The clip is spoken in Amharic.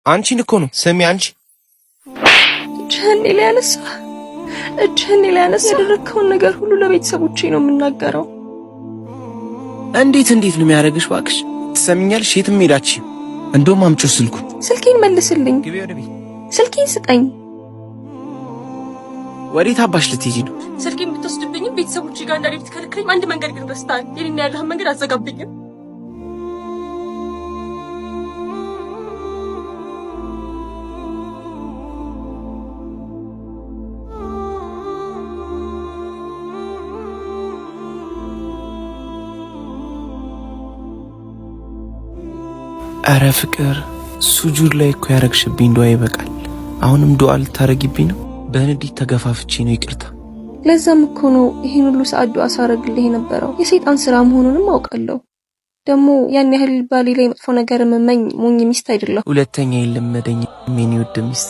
አንቺን እኮ ነው። ስሚ አንቺ እጅህን ሊያነሳ ያደረግከውን ነገር ሁሉ ለቤተሰቦቼ ነው የምናገረው። እንዴት ነው የሚያደርግሽ? እባክሽ ትሰሚኛለሽ? የትም ሄዳች። እንደውም አምጪው ስልኬን መልስልኝ። ግቢ ወደ ቤት። ስልኬን ስጠኝ። ወዴት አባሽ ልትሄጂ ነው? ስልኬን ብትወስድብኝም ቤተሰቦቼ ጋር እንዳልሄድ ትከለክለኝ። አንድ መንገድ ግን ረስተሃል። የኔና ያለህን መንገድ አዘጋብኝም። አረ ፍቅር ሱጁድ ላይ እኮ ያረግሽብኝ ዱዓ ይበቃል። አሁንም ዱዓ ልታረጊብኝ ነው? በንዴት ተገፋፍቼ ነው፣ ይቅርታ። ለዛም እኮ ነው ይሄን ሁሉ ሰዓት ዱዓ ሳረግልህ የነበረው። የሰይጣን ስራ መሆኑንም አውቃለሁ። ደግሞ ያን ያህል ባሌ ላይ መጥፎ ነገር መመኝ ሞኝ ሚስት አይደለሁ። ሁለተኛ የለመደኝ ምን ይወድ ሚስት